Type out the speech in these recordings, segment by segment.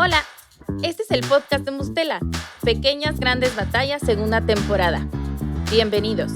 Hola, este es el podcast de Mustela, Pequeñas Grandes Batallas, segunda temporada. Bienvenidos.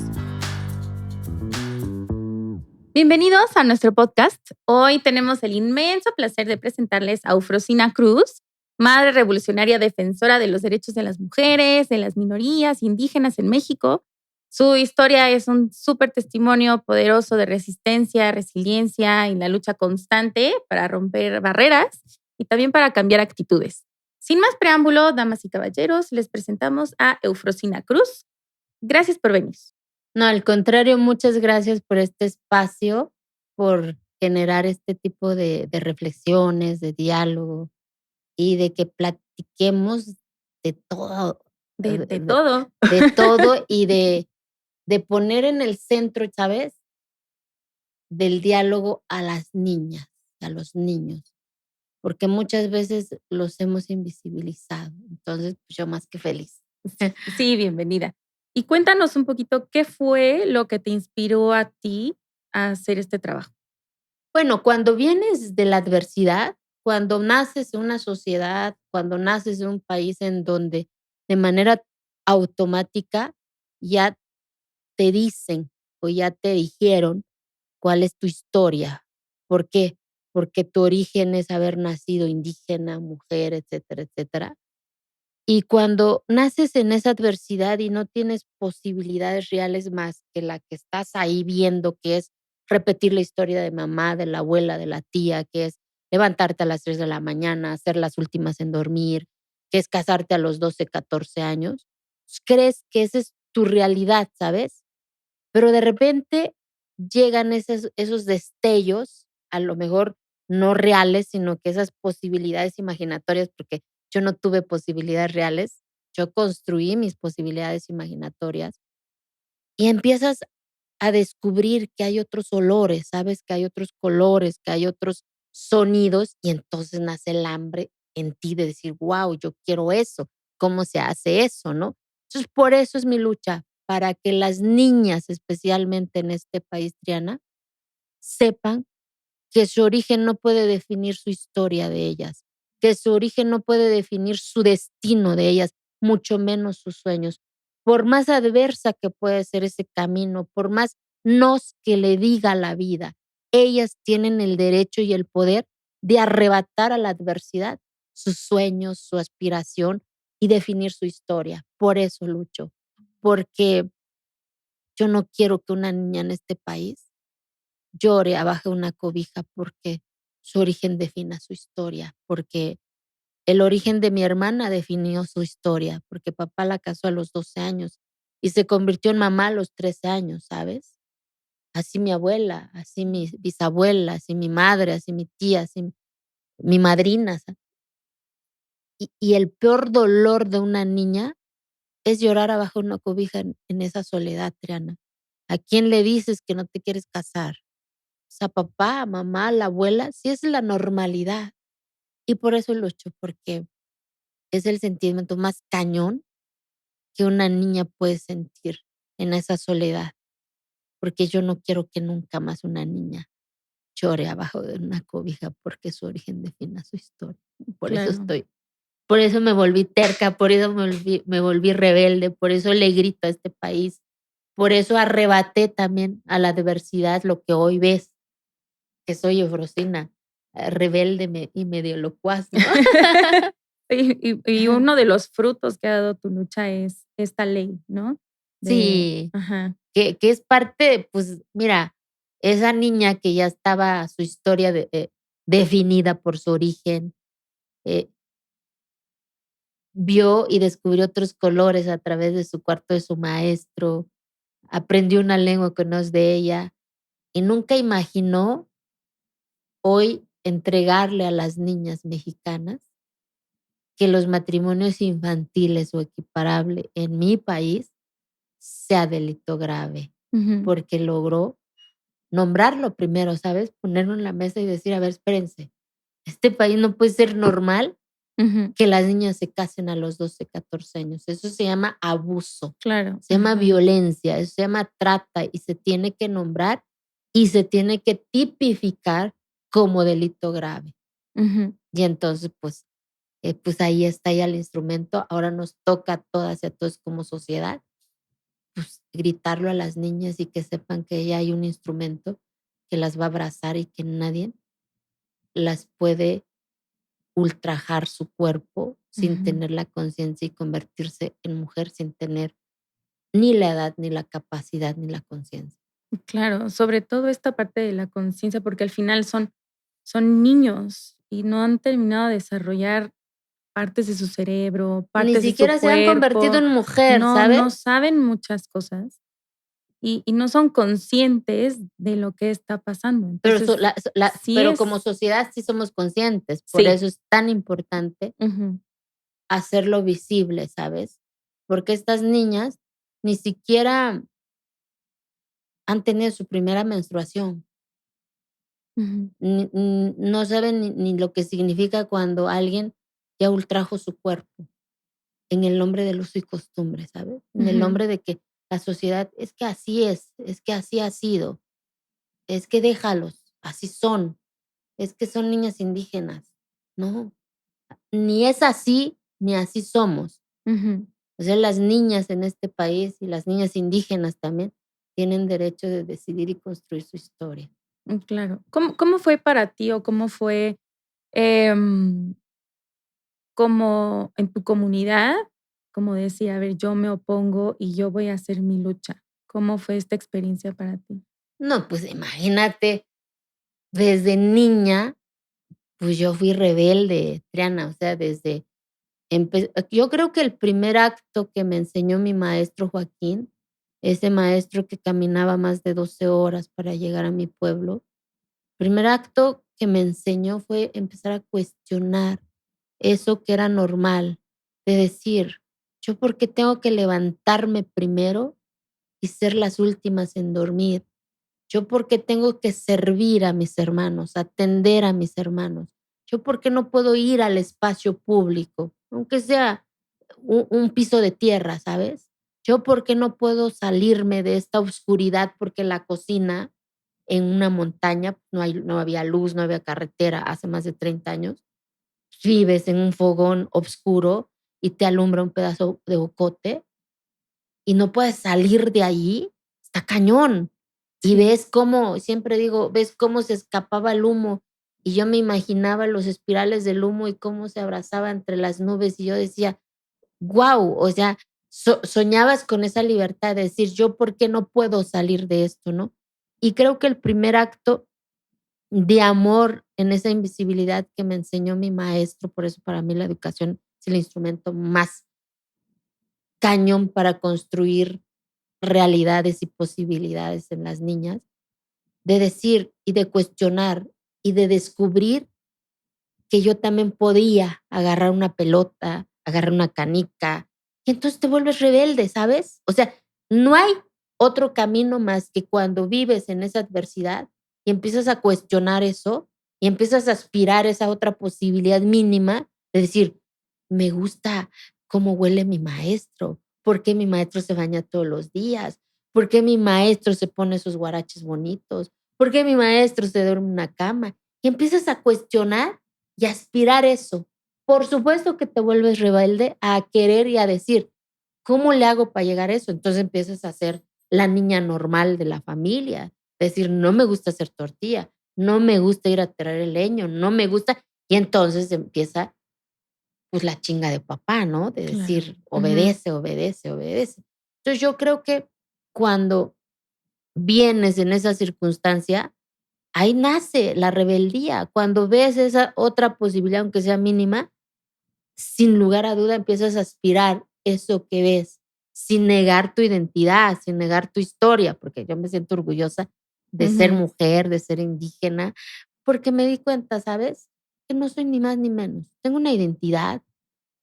Bienvenidos a nuestro podcast. Hoy tenemos el inmenso placer de presentarles a Eufrosina Cruz, madre revolucionaria defensora de los derechos de las mujeres, de las minorías indígenas en México. Su historia es un súper testimonio poderoso de resistencia, resiliencia y la lucha constante para romper barreras y también para cambiar actitudes. Sin más preámbulo, damas y caballeros, les presentamos a Eufrosina Cruz. Gracias por venir. No, al contrario, muchas gracias por este espacio, por generar este tipo de reflexiones, de diálogo y de que platiquemos de todo. De todo. De todo y de poner en el centro, ¿sabes? Del diálogo a las niñas, a los niños, porque muchas veces los hemos invisibilizado. Entonces, pues yo más que feliz. Sí, bienvenida. Y cuéntanos un poquito qué fue lo que te inspiró a ti a hacer este trabajo. Bueno, cuando vienes de la adversidad, cuando naces en una sociedad, cuando naces en un país en donde de manera automática ya te dicen o ya te dijeron cuál es tu historia. ¿Por qué? Porque tu origen es haber nacido indígena, mujer, etcétera, etcétera. Y cuando naces en esa adversidad y no tienes posibilidades reales más que la que estás ahí viendo, que es repetir la historia de mamá, de la abuela, de la tía, que es levantarte a las 3 de la mañana, ser las últimas en dormir, que es casarte a los 12, 14 años, pues crees que esa es tu realidad, ¿sabes? Pero de repente llegan esos destellos, a lo mejor no reales, sino que esas posibilidades imaginatorias, porque yo no tuve posibilidades reales, yo construí mis posibilidades imaginatorias y empiezas a descubrir que hay otros olores, sabes que hay otros colores, que hay otros sonidos y entonces nace el hambre en ti de decir, wow, yo quiero eso, ¿cómo se hace eso, no? Entonces, por eso es mi lucha, para que las niñas, especialmente en este país, Triana, sepan que su origen no puede definir su historia de ellas, que su origen no puede definir su destino de ellas, mucho menos sus sueños. Por más adversa que pueda ser ese camino, por más nos que le diga la vida, ellas tienen el derecho y el poder de arrebatar a la adversidad sus sueños, su aspiración y definir su historia. Por eso lucho, porque yo no quiero que una niña en este país llore abajo de una cobija porque su origen defina su historia, porque el origen de mi hermana definió su historia, porque papá la casó a los 12 años y se convirtió en mamá a los 13 años, ¿sabes? Así mi abuela, así mi bisabuela, así mi madre, así mi tía, así mi madrina. Y el peor dolor de una niña es llorar abajo de una cobija en esa soledad, Triana. ¿A quién le dices que no te quieres casar? O sea, papá, mamá, la abuela, sí es la normalidad. Y por eso lucho, porque es el sentimiento más cañón que una niña puede sentir en esa soledad. Porque yo no quiero que nunca más una niña llore abajo de una cobija porque su origen defina su historia. Claro. Por eso me volví terca, por eso me volví rebelde, por eso le grito a este país, por eso arrebaté también a la diversidad lo que hoy ves, que soy Eufrosina, rebelde y medio locuaz, ¿no? Y uno de los frutos que ha dado tu lucha es esta ley, ¿no? Sí, Ajá. que es parte, pues mira, esa niña que ya estaba su historia definida por su origen, eh, vio y descubrió otros colores a través de su cuarto de su maestro, aprendió una lengua que no es de ella y nunca imaginó hoy entregarle a las niñas mexicanas que los matrimonios infantiles o equiparable en mi país sea delito grave, Ujú. porque logró nombrarlo primero, ¿sabes? Ponerlo en la mesa y decir, a ver, espérense, este país no puede ser normal Ujú. que las niñas se casen a los 12, 14 años. Eso se llama abuso, Claro. se llama Ajá. violencia, eso se llama trata y se tiene que nombrar y se tiene que tipificar como delito grave. Ujú. Y entonces, pues, pues ahí está ya el instrumento. Ahora nos toca a todas y a todos como sociedad, pues gritarlo a las niñas y que sepan que ya hay un instrumento que las va a abrazar y que nadie las puede ultrajar su cuerpo sin Ujú. tener la conciencia y convertirse en mujer sin tener ni la edad, ni la capacidad, ni la conciencia. Claro, sobre todo esta parte de la conciencia, porque al final son niños y no han terminado de desarrollar partes de su cerebro, Ni partes de su siquiera se han convertido cuerpo, en mujer, no ¿sabes? saben muchas cosas y no son conscientes de lo que está pasando. Pero, Entonces, sí pero como es sociedad sí somos conscientes, por sí, eso es tan importante ujú, hacerlo visible, ¿sabes? Porque estas niñas ni siquiera han tenido su primera menstruación, ujú, no saben ni lo que significa cuando alguien ya ultrajo su cuerpo en el nombre del uso y costumbre, ¿sabes? En el ujú, nombre de que la sociedad es que así es que así ha sido, es que déjalos, así son, es que son niñas indígenas. No, ni es así, ni así somos. ujú. O sea, las niñas en este país y las niñas indígenas también tienen derecho de decidir y construir su historia. Claro. ¿Cómo fue para ti o cómo fue, em, como en tu comunidad, como decir, a ver, yo me opongo y yo voy a hacer mi lucha? ¿Cómo fue esta experiencia para ti? No, pues imagínate, desde niña, pues yo fui rebelde, Triana, o sea, yo creo que el primer acto que me enseñó mi maestro Joaquín, ese maestro que caminaba más de 12 horas para llegar a mi pueblo, primer acto que me enseñó fue empezar a cuestionar eso que era normal, de decir, ¿yo por qué tengo que levantarme primero y ser las últimas en dormir? ¿Yo por qué tengo que servir a mis hermanos, atender a mis hermanos? ¿Yo por qué no puedo ir al espacio público, aunque sea un piso de tierra, sabes? ¿Yo por qué no puedo salirme de esta oscuridad porque la cocina en una montaña no había luz, no había carretera hace más de 30 años? Vives en un fogón oscuro y te alumbra un pedazo de ocote y no puedes salir de ahí, está cañón. Y Sí. ves cómo, siempre digo, ves cómo se escapaba el humo y yo me imaginaba los espirales del humo y cómo se abrazaba entre las nubes y yo decía, guau, o sea, soñabas con esa libertad de decir, yo por qué no puedo salir de esto, ¿no? Y creo que el primer acto de amor en esa invisibilidad que me enseñó mi maestro, por eso para mí la educación es el instrumento más cañón para construir realidades y posibilidades en las niñas, de decir y de cuestionar y de descubrir que yo también podía agarrar una pelota, agarrar una canica, y entonces te vuelves rebelde, ¿sabes? O sea, no hay otro camino más que cuando vives en esa adversidad y empiezas a cuestionar eso y empiezas a aspirar a esa otra posibilidad mínima de decir, me gusta cómo huele mi maestro, por qué mi maestro se baña todos los días, por qué mi maestro se pone esos guaraches bonitos, por qué mi maestro se duerme en una cama. Y empiezas a cuestionar y aspirar eso. Por supuesto que te vuelves rebelde a querer y a decir, ¿cómo le hago para llegar a eso? Entonces empiezas a ser la niña normal de la familia. Decir, no me gusta hacer tortilla, no me gusta ir a traer el leño, no me gusta. Y entonces empieza pues la chinga de papá, ¿no? De Claro. decir, Ujú, obedece, obedece, obedece. Entonces yo creo que cuando vienes en esa circunstancia, ahí nace la rebeldía. Cuando ves esa otra posibilidad, aunque sea mínima, sin lugar a duda empiezas a aspirar eso que ves, sin negar tu identidad, sin negar tu historia, porque yo me siento orgullosa de ser ujú. mujer, de ser indígena, porque me di cuenta, ¿sabes? Que no soy ni más ni menos. Tengo una identidad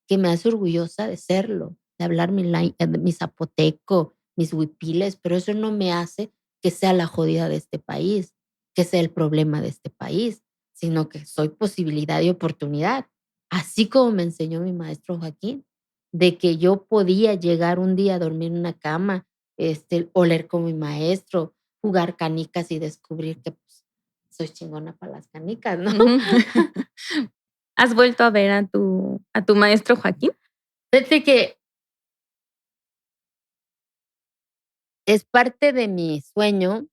que me hace orgullosa de serlo, de hablar mi zapoteco, mis huipiles, pero eso no me hace que sea la jodida de este país, que sea el problema de este país, sino que soy posibilidad y oportunidad. Así como me enseñó mi maestro Joaquín, de que yo podía llegar un día a dormir en una cama, oler con mi maestro, jugar canicas y descubrir que pues, soy chingona para las canicas, ¿no? Ujú. ¿Has vuelto a ver a tu maestro Joaquín? Fíjate que es parte de mi sueño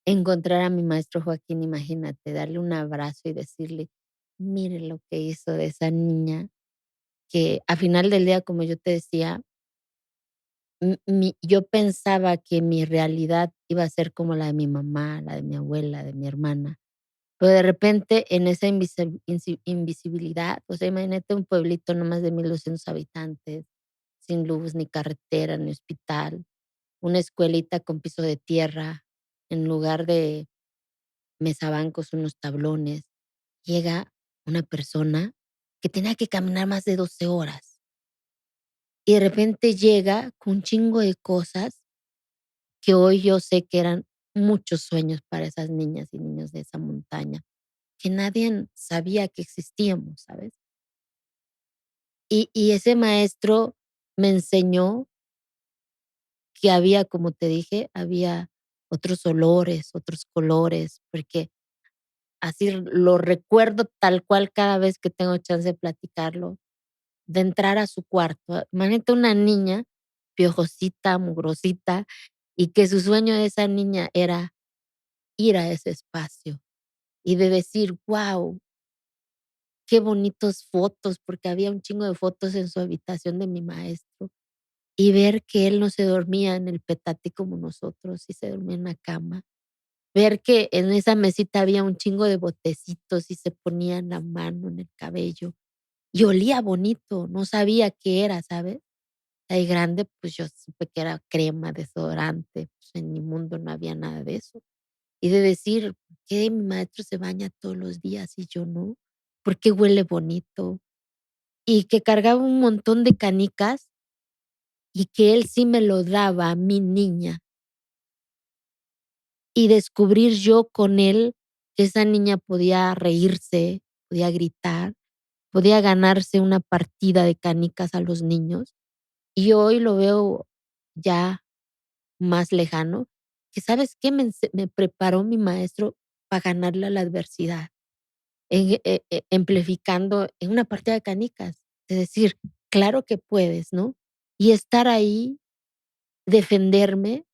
encontrar a mi maestro Joaquín, imagínate, darle un abrazo y decirle: "Mire lo que hizo de esa niña", que a final del día, como yo te decía, yo pensaba que mi realidad iba a ser como la de mi mamá, la de mi abuela, de mi hermana, pero de repente en esa invisibilidad, o sea, imagínate un pueblito no más de 1,200 habitantes, sin luz, ni carretera, ni hospital, una escuelita con piso de tierra, en lugar de mesabancos, unos tablones. Llega una persona que tenía que caminar más de 12 horas y de repente llega con un chingo de cosas que hoy yo sé que eran muchos sueños para esas niñas y niños de esa montaña, que nadie sabía que existíamos, ¿sabes? Y ese maestro me enseñó que había, como te dije, había otros olores, otros colores, porque así lo recuerdo tal cual cada vez que tengo chance de platicarlo, de entrar a su cuarto. Imagínate una niña piojosita, mugrosita, y que su sueño de esa niña era ir a ese espacio y de decir: "Guau, qué bonitos fotos", porque había un chingo de fotos en su habitación de mi maestro, y ver que él no se dormía en el petate como nosotros, y se dormía en la cama. Ver que en esa mesita había un chingo de botecitos y se ponían la mano en el cabello y olía bonito, no sabía qué era, ¿sabes? De grande, pues yo supe que era crema, desodorante, pues en mi mundo no había nada de eso. Y de decir: "¿Por qué mi maestro se baña todos los días y yo no? ¿Por qué huele bonito?". Y que cargaba un montón de canicas y que él sí me lo daba a mi niña. Y descubrir yo con él que esa niña podía reírse, podía gritar, podía ganarse una partida de canicas a los niños. Y hoy lo veo ya más lejano, que, ¿sabes qué? Me preparó mi maestro para ganarle a la adversidad, amplificando en una partida de canicas, es decir, claro que puedes, ¿no? Y estar ahí, defenderme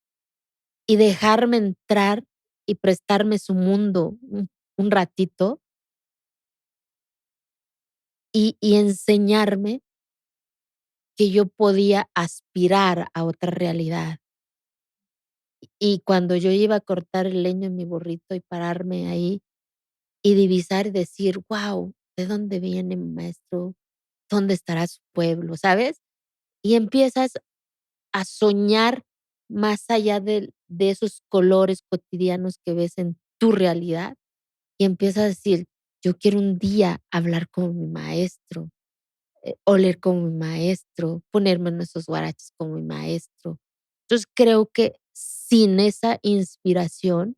y dejarme entrar y prestarme su mundo un ratito y enseñarme que yo podía aspirar a otra realidad. Y cuando yo iba a cortar el leño en mi burrito y pararme ahí y divisar y decir: "Guau, ¿de dónde viene mi maestro? ¿Dónde estará su pueblo?", ¿sabes? Y empiezas a soñar más allá de esos colores cotidianos que ves en tu realidad, y empiezas a decir: "Yo quiero un día hablar como mi maestro, oler como mi maestro, ponerme en esos guaraches como mi maestro". Entonces, creo que sin esa inspiración,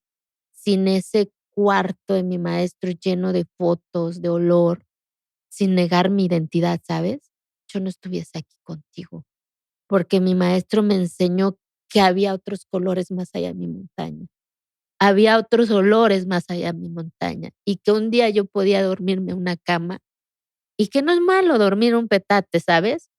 sin ese cuarto de mi maestro lleno de fotos, de olor, sin negar mi identidad, ¿sabes? Yo no estuviese aquí contigo, porque mi maestro me enseñó que había otros colores más allá de mi montaña, había otros olores más allá de mi montaña, y que un día yo podía dormirme en una cama, y que no es malo dormir en un petate, ¿sabes?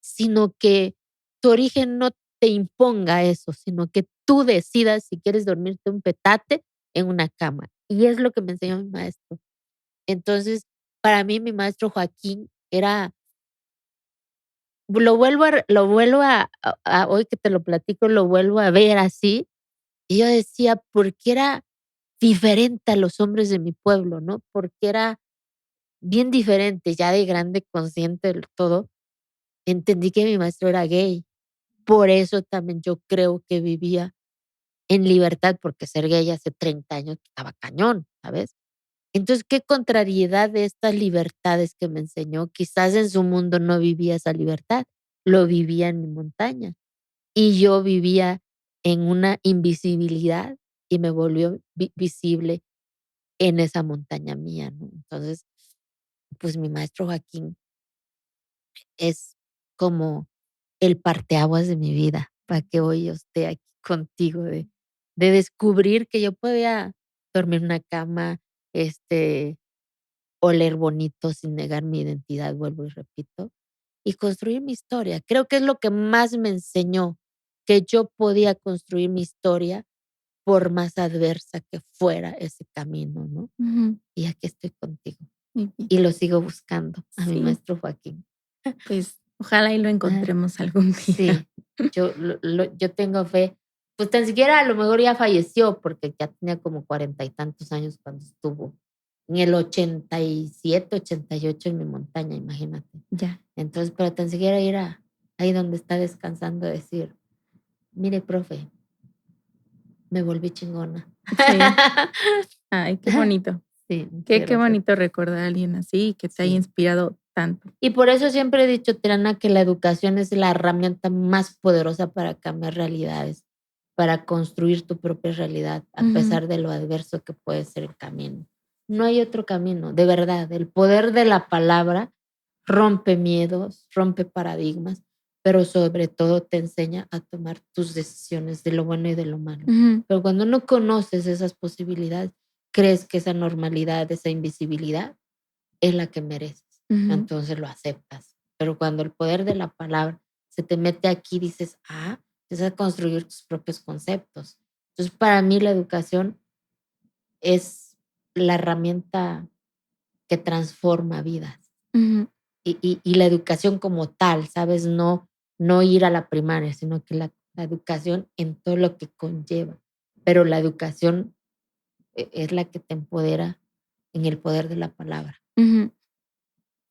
Sino que tu origen no te imponga eso, sino que tú decidas si quieres dormirte en un petate, en una cama. Y es lo que me enseñó mi maestro. Entonces, para mí, mi maestro Joaquín era lo vuelvo a hoy que te lo platico, lo vuelvo a ver así, y yo decía: "¿Por qué era diferente a los hombres de mi pueblo?", ¿no? Porque era bien diferente, ya de grande, consciente del todo, entendí que mi maestro era gay. Por eso también yo creo que vivía en libertad, porque ser gay hace 30 años estaba cañón, ¿sabes? Entonces, qué contrariedad de estas libertades que me enseñó. Quizás en su mundo no vivía esa libertad, lo vivía en mi montaña. Y yo vivía en una invisibilidad y me volvió visible en esa montaña mía, ¿no? Entonces, pues mi maestro Joaquín es como el parteaguas de mi vida, para que hoy yo esté aquí contigo, de descubrir que yo podía dormir en una cama, este, oler bonito sin negar mi identidad, vuelvo y repito, y construir mi historia. Creo que es lo que más me enseñó, que yo podía construir mi historia por más adversa que fuera ese camino, ¿no? Ujú. Y aquí estoy contigo. Muy bien. Y lo sigo buscando a mi Sí, maestro Joaquín. pues ojalá y lo Ah, encontremos algún día. sí, yo tengo fe. Pues tan siquiera a lo mejor ya falleció, porque ya tenía como 40 y tantos años cuando estuvo en el 87, 88 en mi montaña, imagínate. Ya. Entonces, pero tan siquiera ir ahí donde está descansando, decir, mire, profe, me volví chingona. Sí. Ay, qué bonito. Sí, muchas Qué gracias. bonito recordar a alguien así que te haya Sí. inspirado tanto. Y por eso siempre he dicho, Triana, que la educación es la herramienta más poderosa para cambiar realidades, para construir tu propia realidad, a Ujú, pesar de lo adverso que puede ser el camino. No hay otro camino, de verdad. El poder de la palabra rompe miedos, rompe paradigmas, pero sobre todo te enseña a tomar tus decisiones de lo bueno y de lo malo. ujú, Pero cuando no conoces esas posibilidades, crees que esa normalidad, esa invisibilidad es la que mereces. ujú, Entonces lo aceptas. Pero cuando el poder de la palabra se te mete aquí, dices, empiezas a construir tus propios conceptos. Entonces, para mí la educación es la herramienta que transforma vidas. ujú. Y la educación como tal, ¿sabes? No ir a la primaria, sino que la educación en todo lo que conlleva. Pero la educación es la que te empodera en el poder de la palabra. Ujú,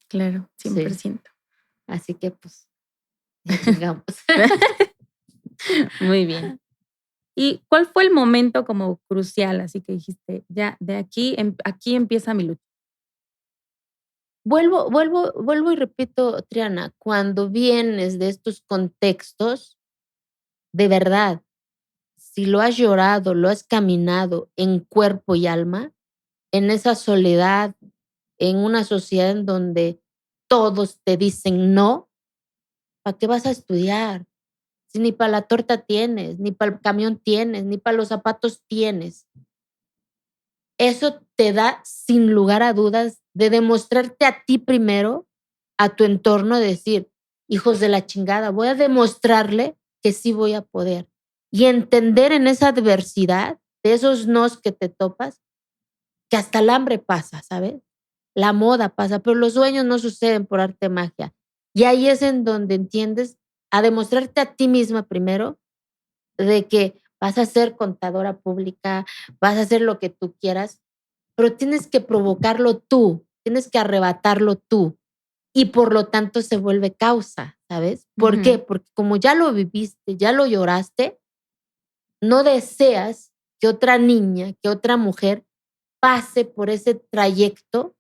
claro, Sí. 100%. Así que pues ya chingamos. Muy bien. ¿Y cuál fue el momento como crucial? Así que dijiste, ya de aquí, aquí empieza mi lucha. Vuelvo y repito, Triana, cuando vienes de estos contextos, de verdad, si lo has llorado, lo has caminado en cuerpo y alma, en esa soledad, en una sociedad en donde todos te dicen no, ¿para qué vas a estudiar? Si ni para la torta tienes, ni para el camión tienes, ni para los zapatos tienes. Eso te da, sin lugar a dudas, de demostrarte a ti primero, a tu entorno, decir: "Hijos de la chingada, voy a demostrarle que sí voy a poder". Y entender en esa adversidad, de esos nos que te topas, que hasta el hambre pasa, ¿sabes? La moda pasa, pero los sueños no suceden por arte de magia. Y ahí es en donde entiendes a demostrarte a ti misma primero de que vas a ser contadora pública, vas a hacer lo que tú quieras, pero tienes que provocarlo tú, tienes que arrebatarlo tú y por lo tanto se vuelve causa, ¿sabes? ¿Por qué? Ujú, Porque como ya lo viviste, ya lo lloraste, no deseas que otra niña, que otra mujer pase por ese trayecto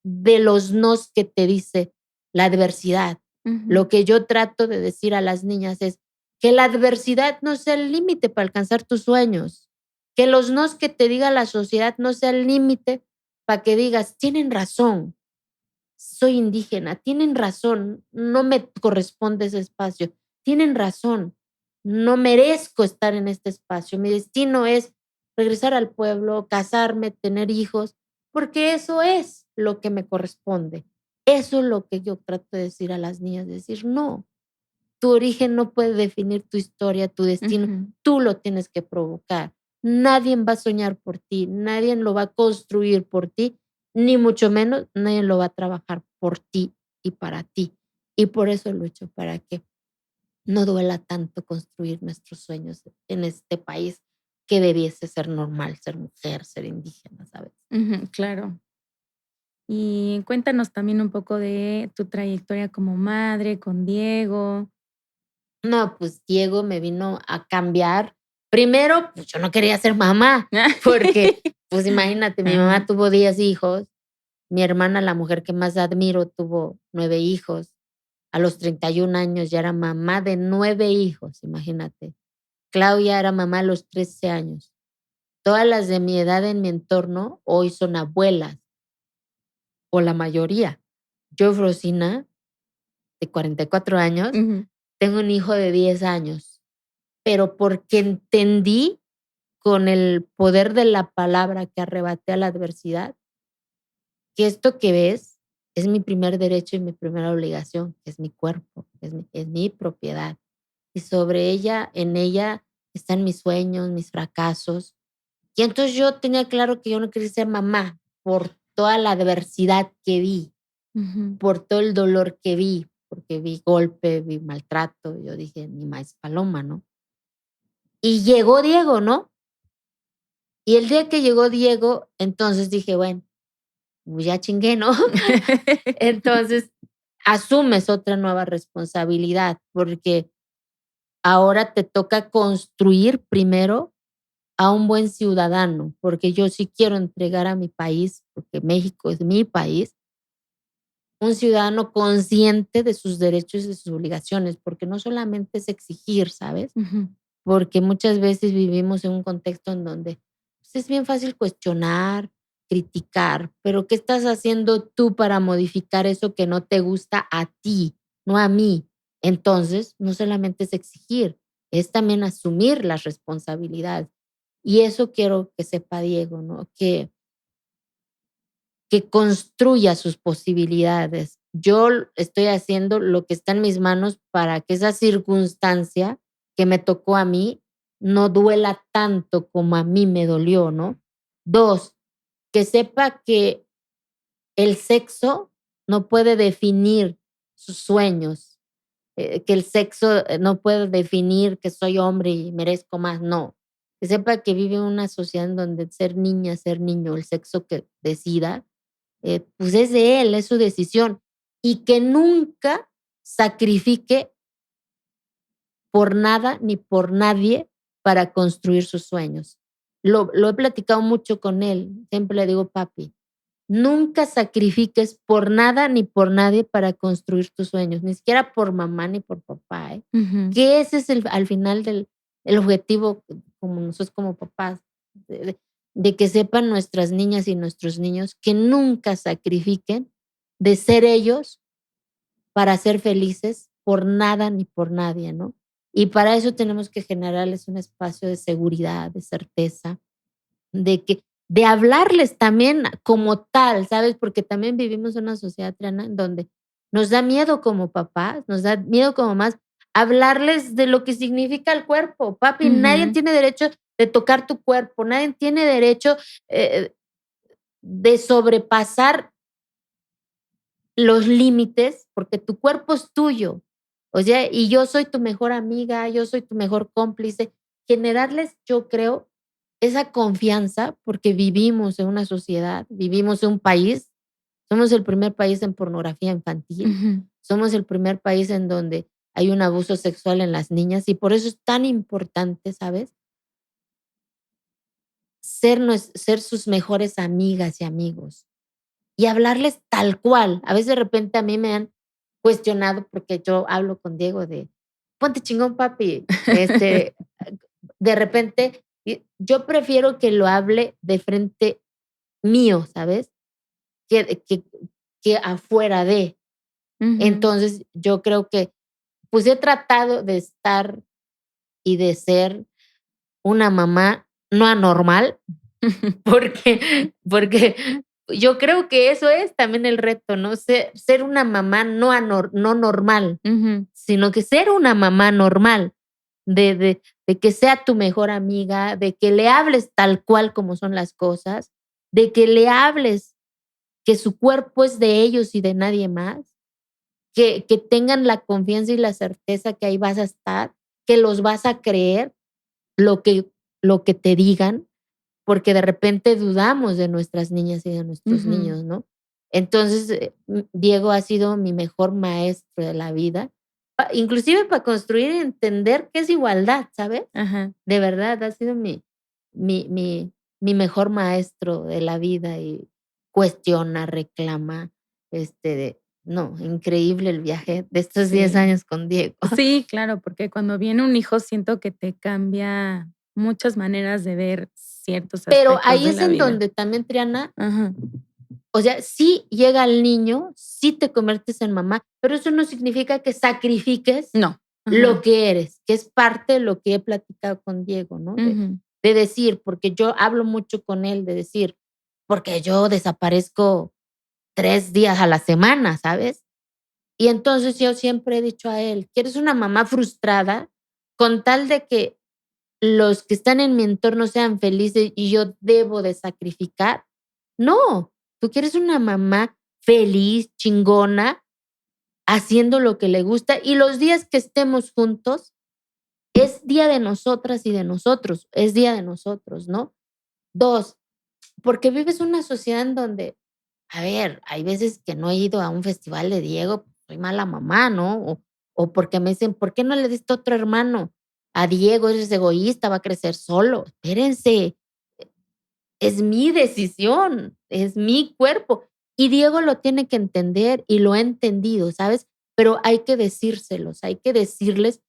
de los nos que te dice la adversidad. ujú, Lo que yo trato de decir a las niñas es que la adversidad no sea el límite para alcanzar tus sueños, que los nos que te diga la sociedad no sea el límite para que digas, tienen razón, soy indígena, tienen razón, no me corresponde ese espacio, tienen razón, no merezco estar en este espacio, mi destino es regresar al pueblo, casarme, tener hijos, porque eso es lo que me corresponde. Eso es lo que yo trato de decir a las niñas, decir, no, tu origen no puede definir tu historia, tu destino, ujú. tú lo tienes que provocar. Nadie va a soñar por ti, nadie lo va a construir por ti, ni mucho menos nadie lo va a trabajar por ti y para ti. Y por eso lucho, para que no duela tanto construir nuestros sueños en este país que debiese ser normal, ser mujer, ser indígena, ¿sabes? Ujú, claro. Y cuéntanos también un poco de tu trayectoria como madre con Diego. No, pues Diego me vino a cambiar. Primero, pues yo no quería ser mamá, porque, pues imagínate, mi mamá Ajá. tuvo 10 hijos, mi hermana, la mujer que más admiro, tuvo 9 hijos. A los 31 años ya era mamá de 9 hijos, imagínate. Claudia era mamá a los 13 años. Todas las de mi edad en mi entorno hoy son abuelas, o la mayoría. Yo, Frosina, de 44 años, Ujú, tengo un hijo de 10 años, pero porque entendí con el poder de la palabra que arrebaté a la adversidad, que esto que ves es mi primer derecho y mi primera obligación, que es mi cuerpo, es mi propiedad. Y sobre ella, en ella están mis sueños, mis fracasos. Y entonces yo tenía claro que yo no quería ser mamá por toda la adversidad que vi, Ujú. por todo el dolor que vi, porque vi golpe, vi maltrato. Yo dije, ni más paloma, ¿no? Y llegó Diego, ¿no? Y el día que llegó Diego, entonces dije, bueno, pues ya chingué, ¿no? Entonces asumes otra nueva responsabilidad, porque ahora te toca construir primero a un buen ciudadano, porque yo sí quiero entregar a mi país, porque México es mi país, un ciudadano consciente de sus derechos y de sus obligaciones, porque no solamente es exigir, ¿sabes? Ujú. Porque muchas veces vivimos en un contexto en donde pues, es bien fácil cuestionar, criticar, pero ¿qué estás haciendo tú para modificar eso que no te gusta a ti, no a mí? Entonces, no solamente es exigir, es también asumir las responsabilidades. Y eso quiero que sepa Diego, ¿no? Que construya sus posibilidades. Yo estoy haciendo lo que está en mis manos para que esa circunstancia que me tocó a mí no duela tanto como a mí me dolió, ¿no? 2, que sepa que el sexo no puede definir sus sueños, que el sexo no puede definir que soy hombre y merezco más, no. Que sepa que vive en una sociedad en donde ser niña, ser niño, el sexo que decida, pues es de él, es su decisión. Y que nunca sacrifique por nada ni por nadie para construir sus sueños. Lo he platicado mucho con él. Siempre le digo, papi, nunca sacrifiques por nada ni por nadie para construir tus sueños, ni siquiera por mamá ni por papá, ¿eh? Ujú. Que ese es al final el objetivo como nosotros como papás, de que sepan nuestras niñas y nuestros niños que nunca sacrifiquen de ser ellos para ser felices por nada ni por nadie, ¿no? Y para eso tenemos que generarles un espacio de seguridad, de certeza, de hablarles también como tal, ¿sabes? Porque también vivimos en una sociedad, Triana, en donde nos da miedo como papás, nos da miedo como mamás hablarles de lo que significa el cuerpo. Papi, nadie Ujú. tiene derecho de tocar tu cuerpo, nadie tiene derecho de sobrepasar los límites, porque tu cuerpo es tuyo. O sea, y yo soy tu mejor amiga, yo soy tu mejor cómplice. Generarles, yo creo, esa confianza, porque vivimos en una sociedad, vivimos en un país, somos el primer país en pornografía infantil, Ujú. somos el primer país en donde hay un abuso sexual en las niñas y por eso es tan importante, ¿sabes? Ser sus mejores amigas y amigos y hablarles tal cual. A veces de repente a mí me han cuestionado porque yo hablo con Diego de, ponte chingón, papi. De repente, yo prefiero que lo hable de frente mío, ¿sabes? Que, que, que afuera de. Ujú. Entonces, yo creo que, pues he tratado de estar y de ser una mamá no anormal, porque yo creo que eso es también el reto, ¿no? Ser una mamá no normal, Ujú. sino que ser una mamá normal, de que sea tu mejor amiga, de que le hables tal cual como son las cosas, de que le hables que su cuerpo es de ellos y de nadie más, que tengan la confianza y la certeza que ahí vas a estar, que los vas a creer lo que lo que te digan, porque de repente dudamos de nuestras niñas y de nuestros Ujú. niños, ¿no? Entonces, Diego ha sido mi mejor maestro de la vida, inclusive para construir y entender qué es igualdad, ¿sabes? Ajá. De verdad, ha sido mi mi mi mejor maestro de la vida y cuestiona, reclama, no, increíble el viaje de estos 10 Sí. años con Diego. Sí, claro, porque cuando viene un hijo siento que te cambia muchas maneras de ver ciertos Pero aspectos ahí de es la en vida. donde también, Triana, Ajá. o sea, sí llega el niño, sí te conviertes en mamá, pero eso no significa que sacrifiques No. lo Ajá. que eres, que es parte de lo que he platicado con Diego, ¿no? Ujú. De decir, porque yo hablo mucho con él, de decir, porque yo desaparezco 3 días a la semana, ¿sabes? Y entonces yo siempre he dicho a él: "¿Quieres una mamá frustrada? Con tal de que los que están en mi entorno sean felices y yo debo de sacrificar. No, tú quieres una mamá feliz, chingona, haciendo lo que le gusta y los días que estemos juntos es día de nosotras y de nosotros, es día de nosotros, ¿no? 2, porque vives una sociedad en donde, a ver, hay veces que no he ido a un festival de Diego, pues, soy mala mamá, ¿no? O porque me dicen: "¿Por qué no le diste otro hermano a Diego? Eres egoísta, va a crecer solo". Espérense, es mi decisión, es mi cuerpo. Y Diego lo tiene que entender y lo ha entendido, ¿sabes? Pero hay que decírselos, hay que decirles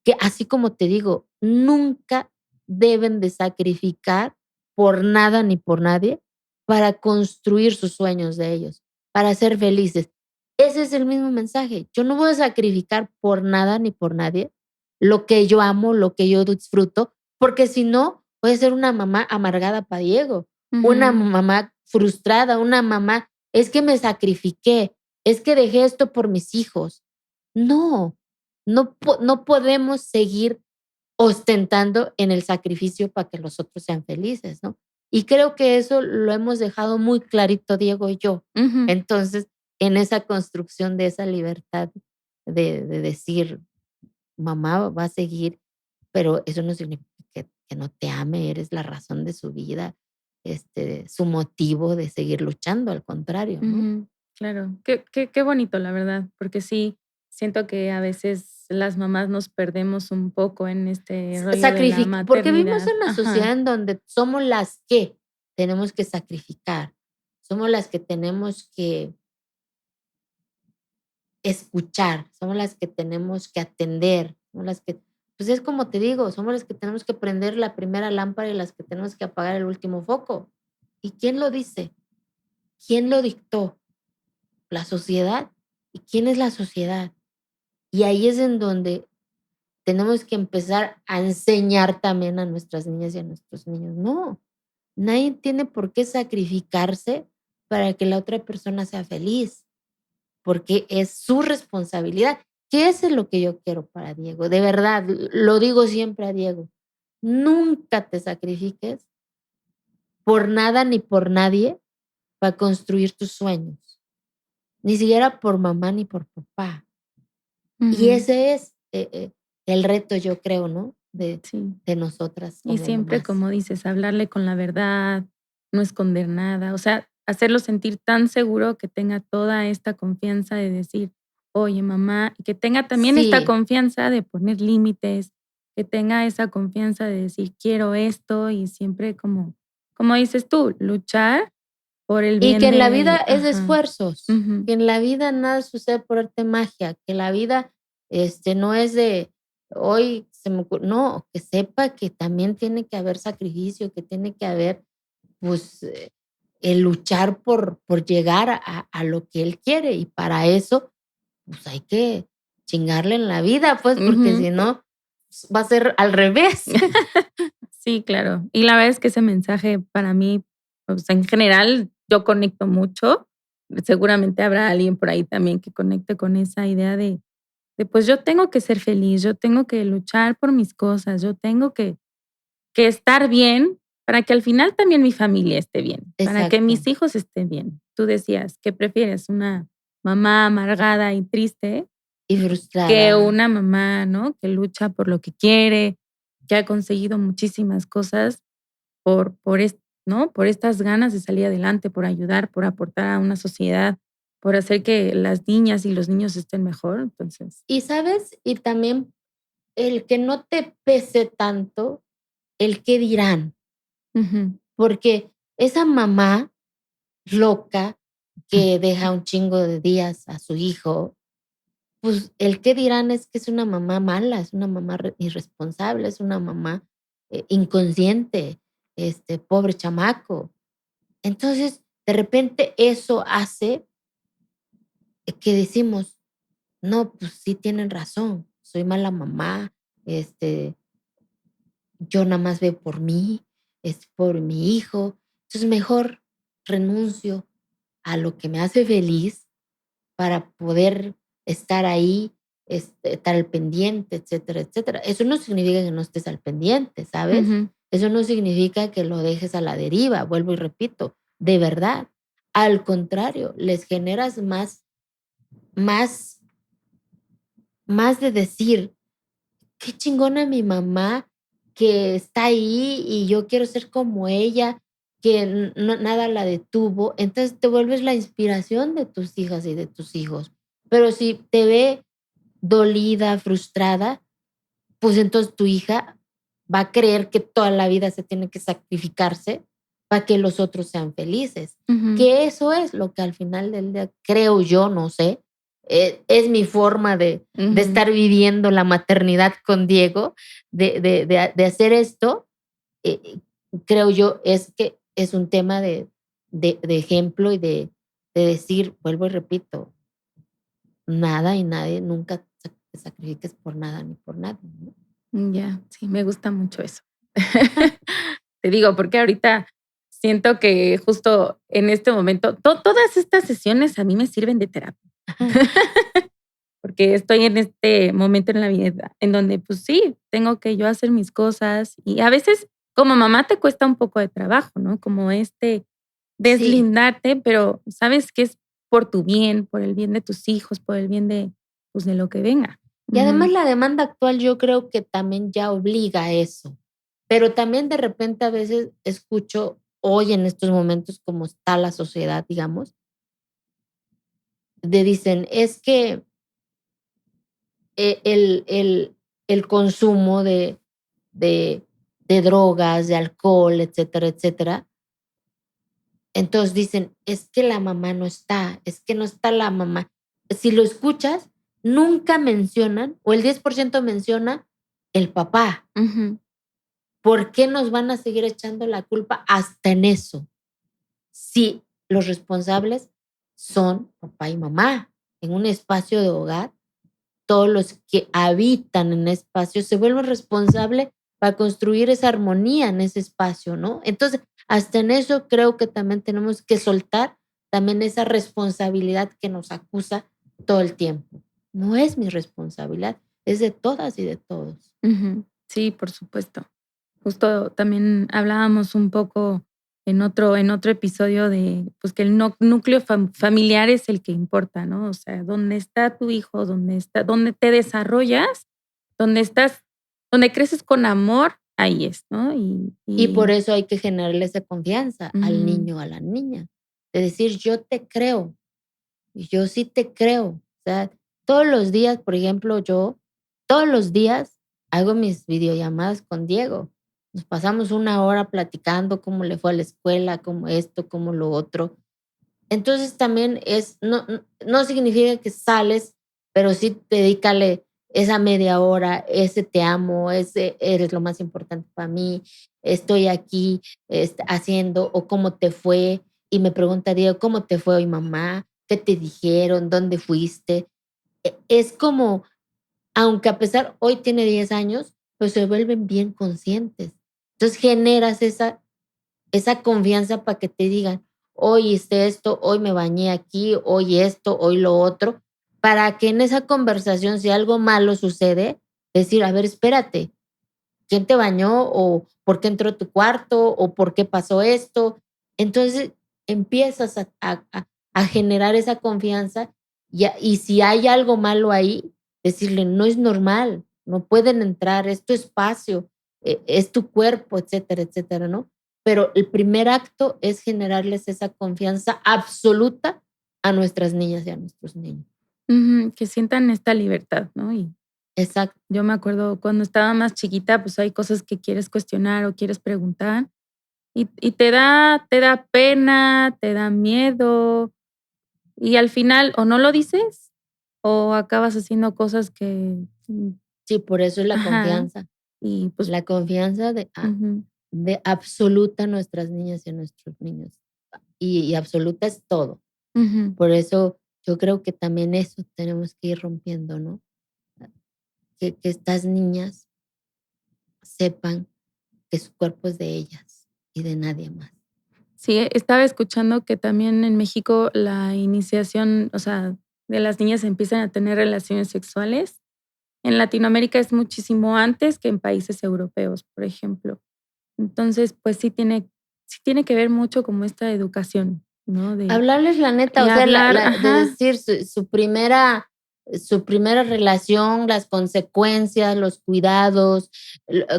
que, así como te digo, nunca deben de sacrificar por nada ni por nadie para construir sus sueños de ellos, para ser felices. Ese es el mismo mensaje. Yo no voy a sacrificar por nada ni por nadie lo que yo amo, lo que yo disfruto, porque si no, voy a ser una mamá amargada para Diego, una Ujú, mamá frustrada, una mamá, es que me sacrifiqué, es que dejé esto por mis hijos. No, no podemos seguir ostentando en el sacrificio para que los otros sean felices, ¿no? Y creo que eso lo hemos dejado muy clarito Diego y yo. ujú. Entonces, en esa construcción de esa libertad de decir: "Mamá va a seguir", pero eso no significa que no te ame, eres la razón de su vida, su motivo de seguir luchando, al contrario, ¿no? Ujú, claro. Qué bonito, la verdad, porque sí, siento que a veces las mamás nos perdemos un poco en este rollo de la Porque vivimos maternidad. en una sociedad Ajá. en donde somos las que tenemos que sacrificar, somos las que tenemos que escuchar, somos las que tenemos que atender, somos las que, pues es como te digo, somos las que tenemos que prender la primera lámpara y las que tenemos que apagar el último foco. ¿Y quién lo dice? ¿Quién lo dictó? ¿La sociedad? ¿Y quién es la sociedad? Y ahí es en donde tenemos que empezar a enseñar también a nuestras niñas y a nuestros niños. No, nadie tiene por qué sacrificarse para que la otra persona sea feliz, porque es su responsabilidad. ¿Qué es lo que yo quiero para Diego? De verdad, lo digo siempre a Diego. Nunca te sacrifiques por nada ni por nadie para construir tus sueños, ni siquiera por mamá ni por papá. Y Ujú, ese es el reto, yo creo, ¿no? sí. De nosotras Y como siempre, mamás. como dices, hablarle con la verdad, no esconder nada, o sea, hacerlo sentir tan seguro que tenga toda esta confianza de decir: "Oye, mamá", y que tenga también esta Sí, confianza de poner límites, que tenga esa confianza de decir: "Quiero esto", y siempre como dices tú, luchar por el y que bien en la vida de es de ajá. esfuerzos, Ujú, que en la vida nada sucede por arte de magia, que la vida, no es de hoy se me ocur no, que sepa que también tiene que haber sacrificio, que tiene que haber, pues, el luchar por llegar a lo que él quiere, y para eso, pues, hay que chingarle en la vida, pues, porque ujú. si no, va a ser al revés. Sí, claro. Y la verdad es que ese mensaje para mí, pues, en general, yo conecto mucho. Seguramente habrá alguien por ahí también que conecte con esa idea de, pues, yo tengo que ser feliz, yo tengo que luchar por mis cosas, yo tengo que estar bien para que al final también mi familia esté bien, para que Exacto, mis hijos estén bien. Tú decías, ¿qué prefieres? ¿Una mamá amargada y triste y que frustrada. una mamá, ¿no? Que lucha por lo que quiere, que ha conseguido muchísimas cosas ¿no? Por estas ganas de salir adelante, por ayudar, por aportar a una sociedad, por hacer que las niñas y los niños estén mejor. Entonces, Y, ¿sabes? Y también el que no te pese tanto el qué dirán, ujú, porque esa mamá loca que deja un chingo de días a su hijo, pues, el qué dirán es que es una mamá mala, es una mamá irresponsable, es una mamá, inconsciente, pobre chamaco. Entonces, de repente eso hace que decimos: "No, pues sí tienen razón, soy mala mamá, este, yo nada más veo por mí, es por mi hijo, entonces mejor renuncio a lo que me hace feliz para poder estar ahí, estar al pendiente, etcétera, etcétera. Eso no significa que no estés al pendiente, ¿sabes? Ujú. Eso no significa que lo dejes a la deriva, vuelvo y repito, de verdad. Al contrario, les generas más, más de decir, qué chingona mi mamá que está ahí y yo quiero ser como ella, que nada la detuvo. Entonces te vuelves la inspiración de tus hijas y de tus hijos. Pero si te ve dolida, frustrada, pues entonces tu hija va a creer que toda la vida se tiene que sacrificarse para que los otros sean felices. Ujú. Que eso es lo que al final del día creo yo, no sé, es mi forma de Ujú. estar viviendo la maternidad con Diego, de hacer esto, eh, creo yo, es que es un tema de ejemplo y de decir, vuelvo y repito, nada y nadie, nunca te sacrifiques por nada ni por nadie, ¿no? Ya, sí, me gusta mucho eso. Te digo, porque ahorita siento que justo en este momento, todas estas sesiones a mí me sirven de terapia, porque estoy en este momento en la vida en donde, pues sí, tengo que yo hacer mis cosas y a veces como mamá te cuesta un poco de trabajo, ¿no? Como Sí, deslindarte, pero sabes que es por tu bien, por el bien de tus hijos, por el bien de, pues, de lo que venga. y además Ujú. la demanda actual yo creo que también ya obliga a eso, pero también de repente a veces escucho hoy en estos momentos como está la sociedad, digamos, dicen, es que el consumo de de drogas, de alcohol, etcétera, etcétera, entonces dicen, es que la mamá no está, es que no está la mamá. Si lo escuchas, nunca mencionan, o el 10% menciona el papá. Ujú. ¿Por qué nos van a seguir echando la culpa hasta en eso? Si los responsables son papá y mamá en un espacio de hogar, todos los que habitan en espacio se vuelven responsables para construir esa armonía en ese espacio, ¿no? Entonces, hasta en eso creo que también tenemos que soltar también esa responsabilidad que nos acusa todo el tiempo. No es mi responsabilidad, es de todas y de todos. Ujú. Sí, por supuesto. Justo también hablábamos un poco en otro episodio de, pues, que el núcleo familiar es el que importa, ¿no? O sea, dónde está tu hijo, dónde te desarrollas, dónde estás, donde creces con amor, ahí es, ¿no? Y por eso hay que generarle esa confianza al Ujú. niño, a la niña, de decir, yo te creo, y yo sí te creo. O sea, todos los días, por ejemplo, yo todos los días hago mis videollamadas con Diego. Nos pasamos una hora platicando cómo le fue a la escuela, cómo esto, cómo lo otro. Entonces también no significa que sales, pero sí dedícale esa media hora, ese te amo, ese eres lo más importante para mí, estoy aquí haciendo, o cómo te fue. Y me pregunta Diego, ¿cómo te fue hoy, mamá? ¿Qué te dijeron? ¿Dónde fuiste? Es como, aunque a pesar hoy tiene 10 años, pues se vuelven bien conscientes. Entonces generas esa confianza para que te digan, hoy hice esto, hoy me bañé aquí, hoy esto, hoy lo otro, para que en esa conversación, si algo malo sucede, decir, a ver, espérate, ¿quién te bañó? ¿O por qué entró a tu cuarto? ¿O por qué pasó esto? Entonces empiezas a generar esa confianza y si hay algo malo ahí, decirle, no es normal, no pueden entrar, es tu espacio, es tu cuerpo, etcétera, etcétera, ¿no? Pero el primer acto es generarles esa confianza absoluta a nuestras niñas y a nuestros niños. Ujú, que sientan esta libertad, ¿no? Y Exacto. yo me acuerdo cuando estaba más chiquita, pues hay cosas que quieres cuestionar o quieres preguntar y te da pena, te da miedo y al final o no lo dices o acabas haciendo cosas que, Sí, por eso es ajá, y pues, la confianza ujú, de absoluta a nuestras niñas y a nuestros niños. Y absoluta es todo. ujú. Por eso yo creo que también eso tenemos que ir rompiendo, ¿no? Que estas niñas sepan que su cuerpo es de ellas y de nadie más. Sí, estaba escuchando que también en México la iniciación, o sea, de las niñas empiezan a tener relaciones sexuales. En Latinoamérica es muchísimo antes que en países europeos, por ejemplo. Entonces, pues sí tiene que ver mucho como esta educación, ¿no? Hablarles la neta, Y o sea, hablar, de ajá, decir su primera relación, las consecuencias, los cuidados,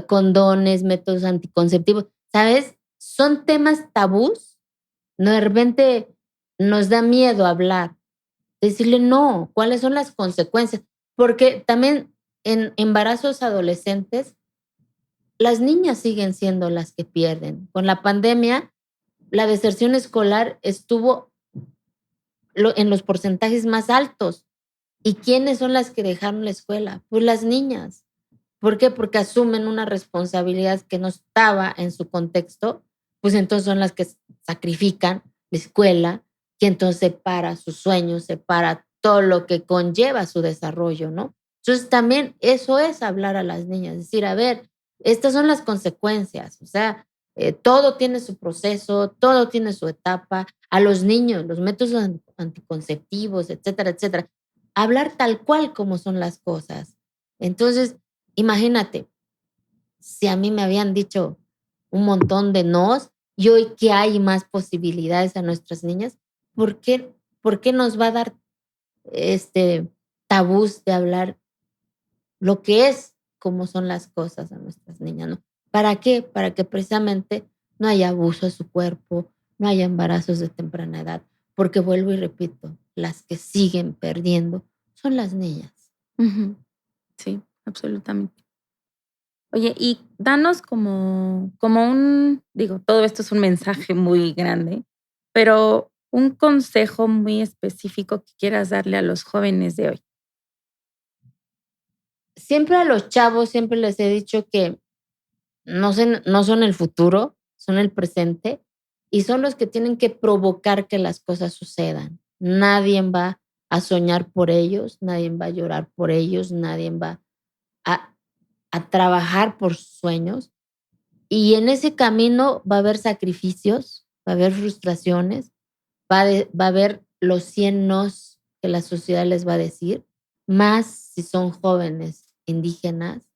condones, métodos anticonceptivos, ¿sabes? Son temas tabús, ¿no? De repente nos da miedo hablar, decirle no, ¿cuáles son las consecuencias? Porque también en embarazos adolescentes, las niñas siguen siendo las que pierden. Con la pandemia, la deserción escolar estuvo en los porcentajes más altos. ¿Y quiénes son las que dejaron la escuela? Pues las niñas. ¿Por qué? Porque asumen una responsabilidad que no estaba en su contexto, pues entonces son las que sacrifican la escuela, y entonces separa sus sueños, separa todo lo que conlleva su desarrollo, ¿no? Entonces también eso es hablar a las niñas, decir, a ver, estas son las consecuencias, o sea, todo tiene su proceso, todo tiene su etapa. A los niños, los métodos anticonceptivos, etcétera, etcétera. Hablar tal cual como son las cosas. Entonces, imagínate, si a mí me habían dicho un montón de nos y hoy que hay más posibilidades a nuestras niñas, por qué nos va a dar este tabús de hablar lo que es, como son las cosas a nuestras niñas, ¿no? ¿Para qué? Para que precisamente no haya abuso de su cuerpo, no haya embarazos de temprana edad, porque vuelvo y repito, las que siguen perdiendo son las niñas. ujú, sí, absolutamente. Oye, y danos como un, digo, todo esto es un mensaje muy grande, pero un consejo muy específico que quieras darle a los jóvenes de hoy. Siempre a los chavos, siempre les he dicho que no son el futuro, son el presente y son los que tienen que provocar que las cosas sucedan. Nadie va a soñar por ellos, nadie va a llorar por ellos, nadie va a, a trabajar por sus sueños. Y en ese camino va a haber sacrificios, va a haber frustraciones, va a haber los 100 nos que la sociedad les va a decir, más si son jóvenes indígenas,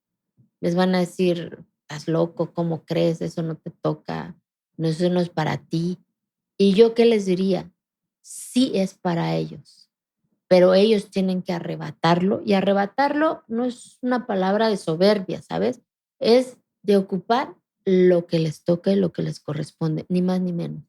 les van a decir, estás loco, ¿cómo crees? Eso no te toca, no, eso no es para ti. ¿Y yo qué les diría? Sí es para ellos, pero ellos tienen que arrebatarlo y arrebatarlo no es una palabra de soberbia, ¿sabes? Es de ocupar lo que les toca y lo que les corresponde, ni más ni menos.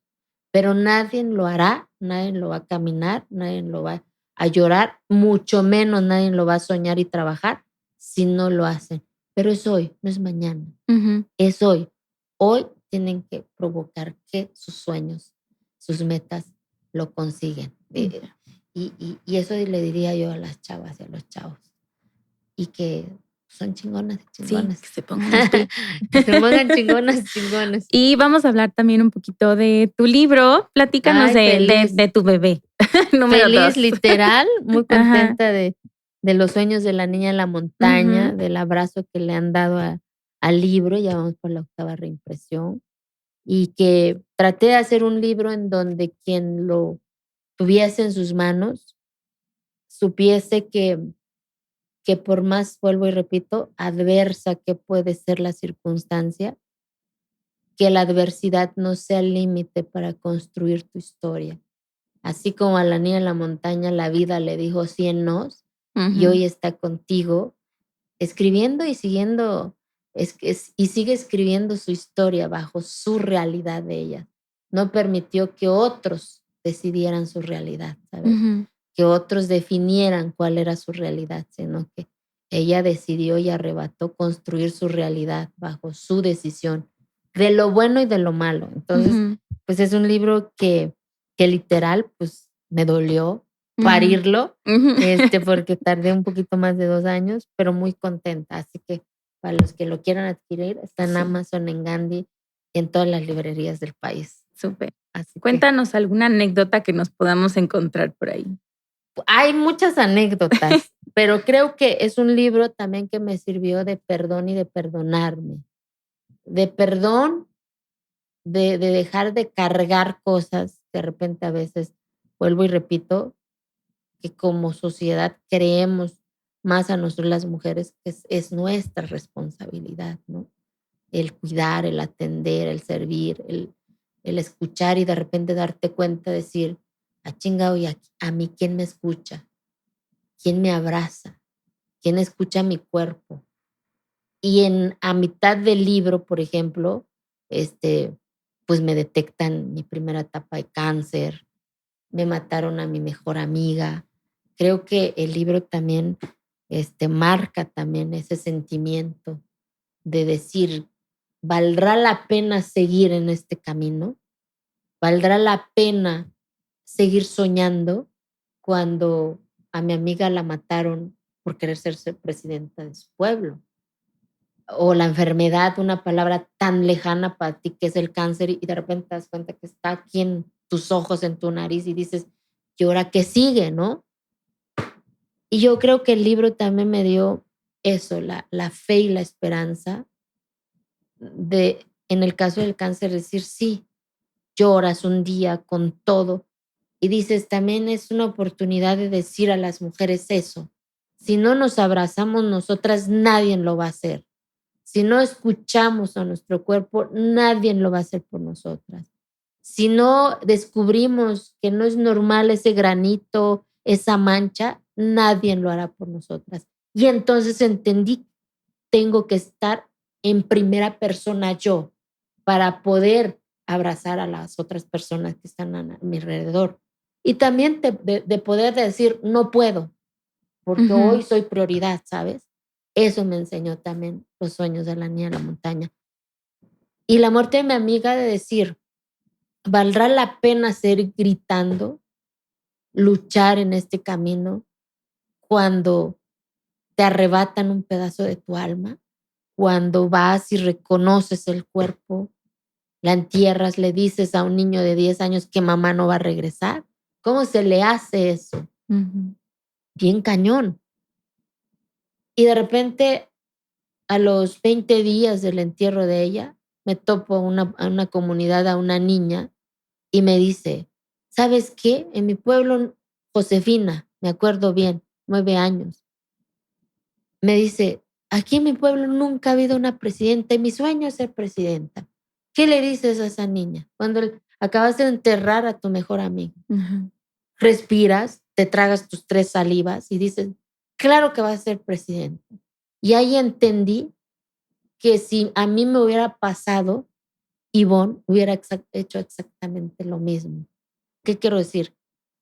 Pero nadie lo hará, nadie lo va a caminar, nadie lo va a llorar, mucho menos nadie lo va a soñar y trabajar si no lo hacen. Pero es hoy, no es mañana, Ujú, es hoy. Hoy tienen que provocar que sus sueños, sus metas lo consiguen. ya. Y eso le diría yo a las chavas y a los chavos. Y que son chingonas y Sí, chingones. que se pongan las pilas. Que se pongan chingonas y chingones. Y vamos a hablar también un poquito de tu libro. Platícanos Ay, de feliz. tu bebé, número Feliz, 2. literal, muy Ajá. contenta de los sueños de la niña en la montaña, Ujú, del abrazo que le han dado al libro, ya vamos por la octava reimpresión, y que traté de hacer un libro en donde quien lo tuviese en sus manos supiese que por más, vuelvo y repito, adversa que puede ser la circunstancia, que la adversidad no sea el límite para construir tu historia. Así como a la niña en la montaña la vida le dijo 100 nos y ujú, hoy está contigo escribiendo y siguiendo y sigue escribiendo su historia bajo su realidad de ella. No permitió que otros decidieran su realidad, ¿sabes? ujú. Que otros definieran cuál era su realidad, sino que ella decidió y arrebató construir su realidad bajo su decisión, de lo bueno y de lo malo. Entonces, Ujú, pues es un libro que literal, pues me dolió ujú, parirlo, ujú. porque tardé un poquito más de 2 años, pero muy contenta. Así que para los que lo quieran adquirir, está en Sí, Amazon, en Gandhi, en todas las librerías del país. súper. Así que Cuéntanos alguna anécdota que nos podamos encontrar por ahí. hay muchas anécdotas, pero creo que es un libro también que me sirvió de perdón y de perdonarme. De perdón de dejar de cargar cosas. De repente a veces, vuelvo y repito, que como sociedad creemos más a nosotros las mujeres, que es nuestra responsabilidad, ¿no? El cuidar, el atender, el servir, el escuchar y de repente darte cuenta, decir, a chingado, y a mí, ¿quién me escucha? ¿Quién me abraza? ¿Quién escucha mi cuerpo? Y a mitad del libro, por ejemplo, pues me detectan mi primera etapa de cáncer, me mataron a mi mejor amiga. Creo que el libro también marca también ese sentimiento de decir, ¿valdrá la pena seguir en este camino? ¿Valdrá la pena seguir soñando cuando a mi amiga la mataron por querer ser presidenta de su pueblo? O la enfermedad, una palabra tan lejana para ti que es el cáncer, y de repente te das cuenta que está aquí en tus ojos, en tu nariz, y dices, ¿y ahora qué sigue, no? Y yo creo que el libro también me dio eso, la fe y la esperanza de, en el caso del cáncer, decir, sí, lloras un día con todo, y dices, también es una oportunidad de decir a las mujeres eso, si no nos abrazamos nosotras, nadie lo va a hacer. Si no escuchamos a nuestro cuerpo, nadie lo va a hacer por nosotras. Si no descubrimos que no es normal ese granito, esa mancha, nadie lo hará por nosotras. Y entonces entendí, tengo que estar en primera persona yo para poder abrazar a las otras personas que están a mi alrededor. Y también de poder decir, no puedo, porque hoy soy prioridad, ¿sabes? Eso me enseñó también Los sueños de la niña de la montaña. Y la muerte de mi amiga, de decir, ¿valdrá la pena seguir gritando, luchar en este camino cuando te arrebatan un pedazo de tu alma? Cuando vas y reconoces el cuerpo, la entierras, le dices a un niño de 10 años que mamá no va a regresar. ¿Cómo se le hace eso? Bien cañón. Y de repente, a los 20 días del entierro de ella, me topo a una comunidad, a una niña, y me dice, ¿sabes qué? En mi pueblo, Josefina, me acuerdo bien, 9 años, me dice, aquí en mi pueblo nunca ha habido una presidenta y mi sueño es ser presidenta. ¿Qué le dices a esa niña cuando acabas de enterrar a tu mejor amigo? Respiras, te tragas tus 3 salivas y dices, claro que vas a ser presidenta. Y ahí entendí que si a mí me hubiera pasado, Ivonne hubiera hecho exactamente lo mismo. ¿Qué quiero decir?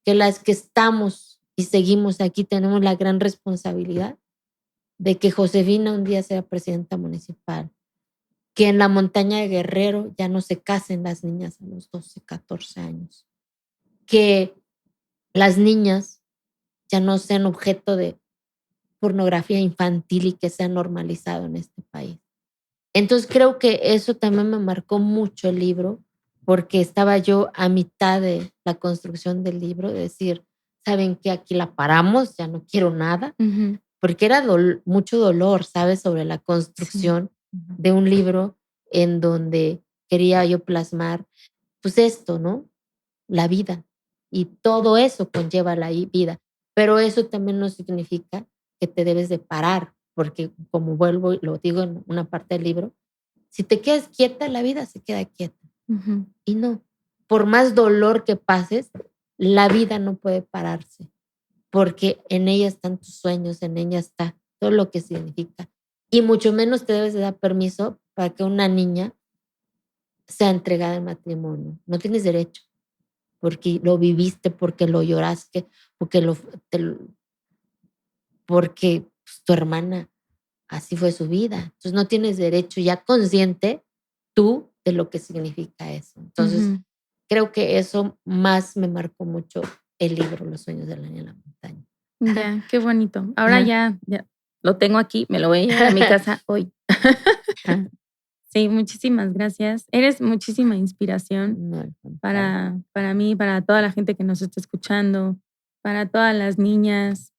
Que las que estamos y seguimos aquí tenemos la gran responsabilidad de que Josefina un día sea presidenta municipal, que en la montaña de Guerrero ya no se casen las niñas a los 12, 14 años, que las niñas ya no sean objeto de pornografía infantil y que sea normalizado en este país. Entonces creo que eso también me marcó mucho el libro, porque estaba yo a mitad de la construcción del libro, de decir, ¿saben qué? Aquí la paramos, ya no quiero nada, porque era mucho dolor, ¿sabes? Sobre la construcción de un libro en donde quería yo plasmar, pues esto, ¿no? La vida. Y todo eso conlleva la vida. Pero eso también no significa que te debes de parar, porque como vuelvo y lo digo en una parte del libro, si te quedas quieta, la vida se queda quieta. Y no, por más dolor que pases, la vida no puede pararse, porque en ella están tus sueños, en ella está todo lo que significa. Y mucho menos te debes de dar permiso para que una niña sea entregada en matrimonio. No tienes derecho, porque lo viviste, porque lo lloraste, porque porque pues, tu hermana así fue su vida. Entonces no tienes derecho, ya consciente tú de lo que significa eso. Entonces creo que eso más me marcó mucho el libro Los sueños de la niña en la montaña. Ya, qué bonito. Ahora ya lo tengo aquí, me lo voy a llevar a mi casa hoy. Sí, muchísimas gracias. Eres muchísima inspiración No, para mí, para toda la gente que nos está escuchando, para todas las niñas,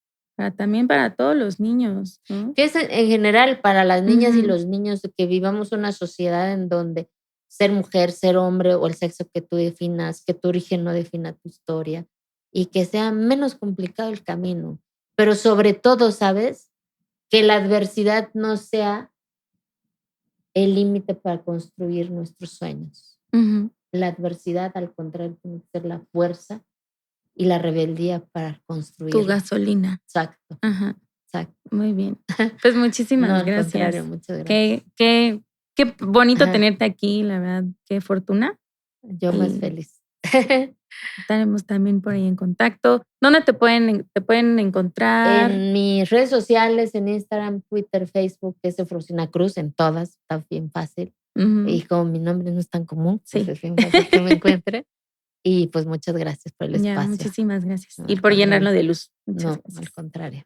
también para todos los niños, ¿no? que es en general para las niñas y los niños que vivamos una sociedad en donde ser mujer, ser hombre o el sexo que tú definas, que tu origen no defina tu historia y que sea menos complicado el camino. Pero sobre todo, ¿sabes? Que la adversidad no sea el límite para construir nuestros sueños. Ujú. La adversidad, al contrario, tiene que ser la fuerza y la rebeldía para Tu construirlo. gasolina. Exacto, Ajá. exacto. Muy bien. Pues No, muchísimas al contrario, gracias. muchas gracias. Qué bonito Ajá, tenerte aquí, la verdad, qué fortuna. yo más Y feliz. estaremos también por ahí en contacto. ¿Dónde te pueden encontrar? En mis redes sociales, en Instagram, Twitter, Facebook, es Eufrosina Cruz, en todas, está bien fácil. Ujú. Y como mi nombre no es tan común, pues Sí. es bien fácil que me encuentre. Y pues muchas gracias por el Ya, espacio. muchísimas gracias. No, Y al por llenarlo contrario. de luz. Muchas No, al gracias. contrario.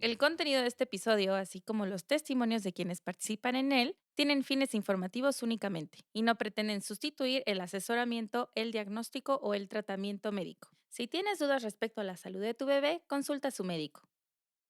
El contenido de este episodio, así como los testimonios de quienes participan en él, tienen fines informativos únicamente y no pretenden sustituir el asesoramiento, el diagnóstico o el tratamiento médico. Si tienes dudas respecto a la salud de tu bebé, consulta a su médico.